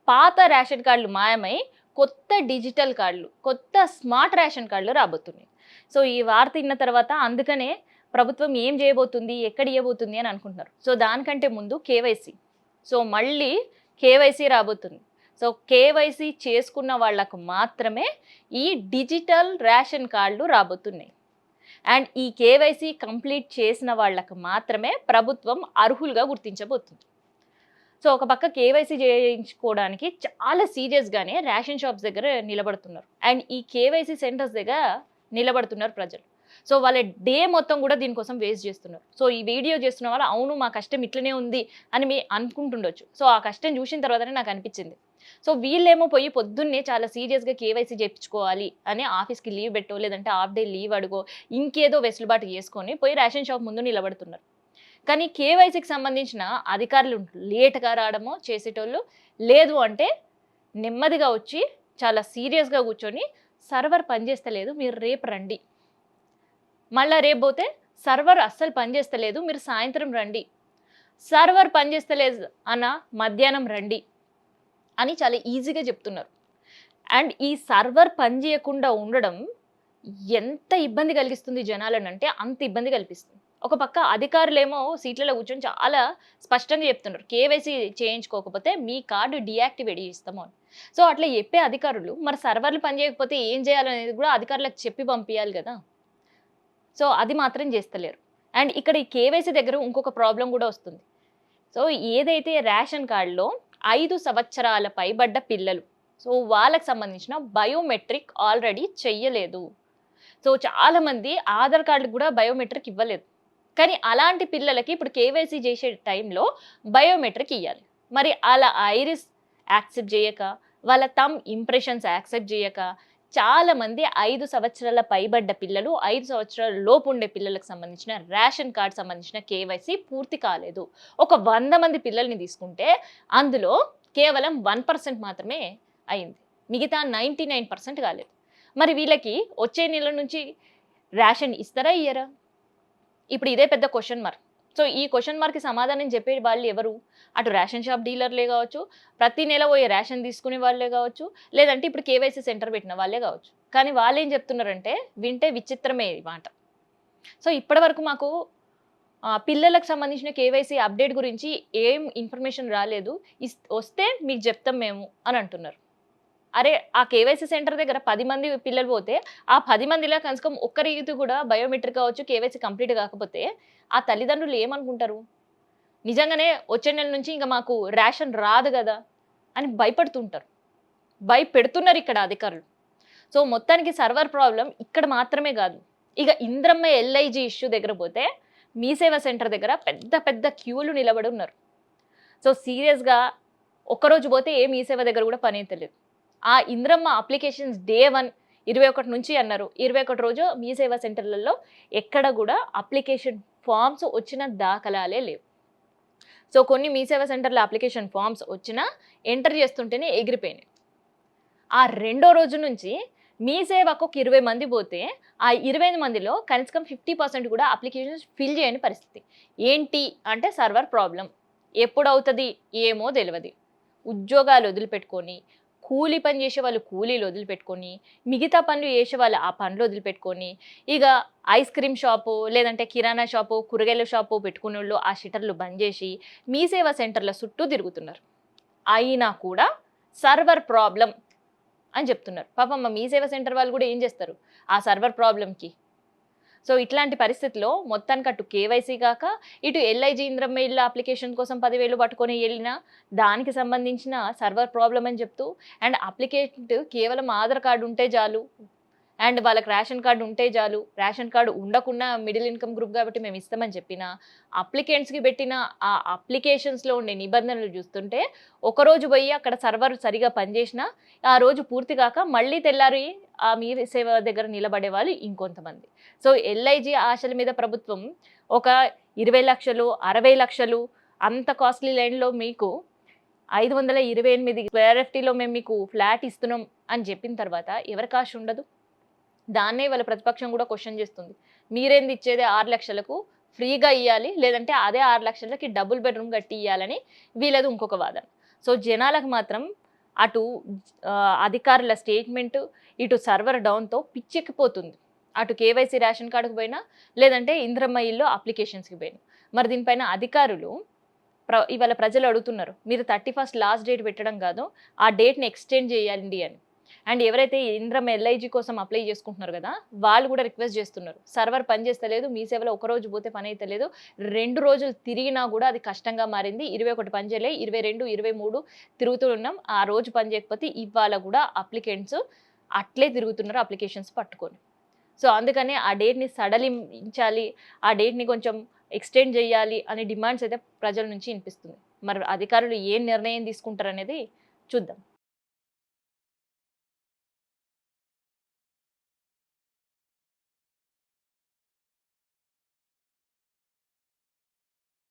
పాత రేషన్ కార్డులు మాయమై కొత్త డిజిటల్ కార్డులు, కొత్త స్మార్ట్ రేషన్ కార్డులు రాబోతున్నాయి. సో ఈ వార్త ఇన్న తర్వాత అందుకనే ప్రభుత్వం ఏం చేయబోతుంది, ఎక్కడ ఇవ్వబోతుంది అని అనుకుంటున్నారు. సో దానికంటే ముందు కేవైసీ. సో మళ్ళీ కేవైసీ రాబోతుంది. సో కేవైసీ చేసుకున్న వాళ్ళకు మాత్రమే ఈ డిజిటల్ రేషన్ కార్డులు రాబోతున్నాయి. అండ్ ఈ కేవైసీ కంప్లీట్ చేసిన వాళ్ళకు మాత్రమే ప్రభుత్వం అర్హులుగా గుర్తించబోతుంది. సో ఒక పక్క కేవైసీ చేయించుకోవడానికి చాలా సీరియస్గానే రేషన్ షాప్స్ దగ్గర నిలబడుతున్నారు. అండ్ ఈ కేవైసీ సెంటర్స్ దగ్గర నిలబడుతున్నారు ప్రజలు. సో వాళ్ళ డే మొత్తం కూడా దీనికోసం వేస్ట్ చేస్తున్నారు. సో ఈ వీడియో చేస్తున్న వాళ్ళు అవును మా కష్టం ఇట్లనే ఉంది అని మీ అనుకుంటుండొచ్చు. సో ఆ కష్టం చూసిన తర్వాతనే నాకు అనిపించింది. సో వీళ్ళేమో పోయి పొద్దున్నే చాలా సీరియస్గా కేవైసీ చేయించుకోవాలి అని ఆఫీస్కి లీవ్ పెట్టో లేదంటే హాఫ్ డే లీవ్ అడుగో ఇంకేదో వెసులుబాటు చేసుకొని పోయి రేషన్ షాప్ ముందు నిలబడుతున్నారు. కానీ కేవైసీకి సంబంధించిన అధికారులు లేట్గా రావడమో చేసేటోళ్ళు, లేదు అంటే నెమ్మదిగా వచ్చి చాలా సీరియస్గా కూర్చొని సర్వర్ పనిచేస్తలేదు మీరు రేపు రండి, మళ్ళీ రేపు పోతే సర్వర్ అస్సలు పనిచేస్తలేదు మీరు సాయంత్రం రండి, సర్వర్ పనిచేస్తలేదు అన్న మధ్యాహ్నం రండి అని చాలా ఈజీగా చెప్తున్నారు. అండ్ ఈ సర్వర్ పనిచేయకుండా ఉండడం ఎంత ఇబ్బంది కలిగిస్తుంది జనాలను అంటే అంత ఇబ్బంది కల్పిస్తుంది. ఒక పక్క అధికారులేమో సీట్లలో కూర్చొని చాలా స్పష్టంగా చెప్తున్నారు కేవైసీ చేయించుకోకపోతే మీ కార్డు డియాక్టివేట్ చేస్తాము అని. సో అట్లా చెప్పే అధికారులు మరి సర్వర్లు పనిచేయకపోతే ఏం చేయాలనేది కూడా అధికారులకు చెప్పి పంపించాలి కదా. సో అది మాత్రం చేస్తలేరు. అండ్ ఇక్కడ ఈ కేవైసీ దగ్గర ఇంకొక ప్రాబ్లం కూడా వస్తుంది. సో ఏదైతే రేషన్ కార్డులో 5 సంవత్సరాల పైబడ్డ పిల్లలు, సో వాళ్ళకి సంబంధించిన బయోమెట్రిక్ ఆల్రెడీ చెయ్యలేదు. సో చాలామంది ఆధార్ కార్డు కూడా బయోమెట్రిక్ ఇవ్వలేదు. కానీ అలాంటి పిల్లలకి ఇప్పుడు కేవైసీ చేసే టైంలో బయోమెట్రిక్ ఇవ్వాలి. మరి అలా ఐరిస్ యాక్సెప్ట్ చేయక, వాళ్ళ థంబ్ ఇంప్రెషన్స్ యాక్సెప్ట్ చేయక చాలామంది 5 సంవత్సరాల పైబడ్డ పిల్లలు, 5 సంవత్సరాల లోపు ఉండే పిల్లలకు సంబంధించిన రేషన్ కార్డు సంబంధించిన కేవైసీ పూర్తి కాలేదు. ఒక 100 మంది పిల్లల్ని తీసుకుంటే అందులో కేవలం 1% మాత్రమే అయింది, మిగతా 99% కాలేదు. మరి వీళ్ళకి వచ్చే నెల నుంచి రేషన్ ఇస్తారా ఇయ్యరా? ఇప్పుడు ఇదే పెద్ద క్వశ్చన్ మార్క్. సో ఈ క్వశ్చన్ మార్క్కి సమాధానం చెప్పే వాళ్ళు ఎవరు? అటు రేషన్ షాప్ డీలర్లే కావచ్చు, ప్రతి నెల పోయే రేషన్ తీసుకునే వాళ్ళే కావచ్చు, లేదంటే ఇప్పుడు కేవైసీ సెంటర్ పెట్టిన వాళ్ళే కావచ్చు. కానీ వాళ్ళు ఏం చెప్తున్నారంటే వింటే విచిత్రమే ఈ మాట. సో ఇప్పటి వరకు మాకు పిల్లలకు సంబంధించిన కేవైసీ అప్డేట్ గురించి ఏం ఇన్ఫర్మేషన్ రాలేదు, వస్తే మీకు చెప్తాం మేము అని అంటున్నారు. అరే ఆ కేవైసీ సెంటర్ దగ్గర 10 మంది పిల్లలు పోతే ఆ 10 మందిలో కనీసం ఒక్కరికి కూడా బయోమెట్రిక్ కావచ్చు కేవైసీ కంప్లీట్ కాకపోతే ఆ తల్లిదండ్రులు ఏమనుకుంటారు? నిజంగానే వచ్చే నెల నుంచి ఇంకా మాకు రేషన్ రాదు కదా అని భయపడుతుంటారు, భయపెడుతున్నారు ఇక్కడ అధికారులు. సో మొత్తానికి సర్వర్ ప్రాబ్లం ఇక్కడ మాత్రమే కాదు, ఇక ఇంద్రమ్మ ఎల్ఐజీ ఇష్యూ దగ్గర పోతే మీ సేవా సెంటర్ దగ్గర పెద్ద పెద్ద క్యూలు నిలబడి ఉన్నారు. సో సీరియస్గా ఒక్కరోజు పోతే ఏ మీ సేవ దగ్గర కూడా పని తెలియదు. ఆ ఇంద్రమ్మ అప్లికేషన్స్ డే 1 21 నుంచి అన్నారు. 21 రోజు మీ సేవా సెంటర్లలో ఎక్కడ కూడా అప్లికేషన్ ఫామ్స్ వచ్చిన దాఖలాలే లేవు. సో కొన్ని మీ సేవా సెంటర్లో అప్లికేషన్ ఫామ్స్ వచ్చినా ఎంటర్ చేస్తుంటేనే ఎగిరిపోయినాయి. ఆ రెండో రోజు నుంచి మీ సేవకు ఒక 20 మంది పోతే ఆ 25 మందిలో కనీసం 50% కూడా అప్లికేషన్స్ ఫిల్ చేయని పరిస్థితి. ఏంటి అంటే సర్వర్ ప్రాబ్లం. ఎప్పుడు అవుతుంది ఏమో తెలియదు. ఉద్యోగాలు వదిలిపెట్టుకొని, కూలీ పని చేసే వాళ్ళు కూలీలు వదిలిపెట్టుకొని, మిగతా పనులు చేసే వాళ్ళు ఆ పనులు వదిలిపెట్టుకొని, ఇక ఐస్ క్రీమ్ షాపు లేదంటే కిరాణా షాపు కూరగాయల షాపు పెట్టుకునే వాళ్ళు ఆ షట్టర్లు బంద్ చేసి మీ సేవా సెంటర్ల చుట్టూ తిరుగుతున్నారు. అయినా కూడా సర్వర్ ప్రాబ్లం అని చెప్తున్నారు. పాపమ్మ మీ సేవా సెంటర్ వాళ్ళు కూడా ఏం చేస్తారు ఆ సర్వర్ ప్రాబ్లంకి? సో ఇట్లాంటి పరిస్థితిలో మొత్తానికి అటు కేవైసీ కాక ఇటు ఎల్ఐజీ ఇంద్రమ్మ ఇళ్ళ అప్లికేషన్ కోసం 10,000 పట్టుకొని వెళ్ళినా దానికి సంబంధించిన సర్వర్ ప్రాబ్లం అని చెప్తూ, అండ్ అప్లికేట్ కేవలం ఆధార్ కార్డు ఉంటే చాలు, అండ్ వాళ్ళకి రేషన్ కార్డు ఉంటే చాలు, రేషన్ కార్డు ఉండకుండా మిడిల్ ఇన్కమ్ గ్రూప్ కాబట్టి మేము ఇస్తామని చెప్పిన అప్లికెంట్స్కి పెట్టిన ఆ అప్లికేషన్స్లో ఉండే నిబంధనలు చూస్తుంటే ఒకరోజు పోయి అక్కడ సర్వర్ సరిగా పనిచేసినా ఆ రోజు పూర్తి కాక మళ్ళీ తెల్లారి ఆ మీ సేవ దగ్గర నిలబడే వాళ్ళు ఇంకొంతమంది. సో ఎల్ఐజీ ఆశల మీద ప్రభుత్వం ఒక 20 లక్షలు 60 లక్షలు అంత కాస్ట్లీ లైన్లో మీకు 528 స్క్వేర్ ఎఫ్టీలో మేము మీకు ఫ్లాట్ ఇస్తున్నాం అని చెప్పిన తర్వాత ఎవరికి ఆశ ఉండదు? దాన్నే వాళ్ళ ప్రతిపక్షం కూడా క్వశ్చన్ చేస్తుంది. మీరేంది ఇచ్చేది 6 లక్షలకు ఫ్రీగా ఇవ్వాలి, లేదంటే అదే 6 లక్షలకి డబుల్ బెడ్రూమ్ కట్టి ఇవ్వాలని వీళ్ళది ఇంకొక వాదన. సో జనాలకు మాత్రం అటు అధికారుల స్టేట్మెంటు, ఇటు సర్వర్ డౌన్‌తో పిచ్చెక్కిపోతుంది. అటు కేవైసీ రేషన్ కార్డ్‌కి పోయినా, లేదంటే ఇందిరమ్మ ఇల్లు అప్లికేషన్స్‌కి పోయినా. మరి దీనిపైన అధికారులు ఇవాళ ప్రజలు అడుగుతున్నారు. మీరు 31 లాస్ట్ డేట్ పెట్టడం కాదు, ఆ డేట్‌ని ఎక్స్‌టెండ్ చేయండి అని. అండ్ ఎవరైతే ఇందిరమ్మ ఎల్ఐజీ కోసం అప్లై చేసుకుంటున్నారు కదా! వాళ్ళు కూడా రిక్వెస్ట్ చేస్తున్నారు. సర్వర్ పనిచేస్తలేదు. మీ సేవలో ఒకరోజు పోతే పనైతలేదు. 2 రోజులు తిరిగినా కూడా అది కష్టంగా మారింది. 21 పని చేయలే. 22, 23 తిరుగుతూ ఉన్నాం. ఆ రోజు పని చేయకపోతే ఇవాళ కూడా అప్లికెంట్స్ అట్లే తిరుగుతున్నారు అప్లికేషన్స్ పట్టుకొని. సో, అందుకనే ఆ డేట్‌ని సడలించాలి. ఆ డేట్‌ని కొంచెం ఎక్స్‌టెండ్ చేయాలి అనే డిమాండ్స్ అయితే ప్రజల నుంచి వినిపిస్తుంది. మరి అధికారులు ఏం నిర్ణయం తీసుకుంటారనేది చూద్దాం.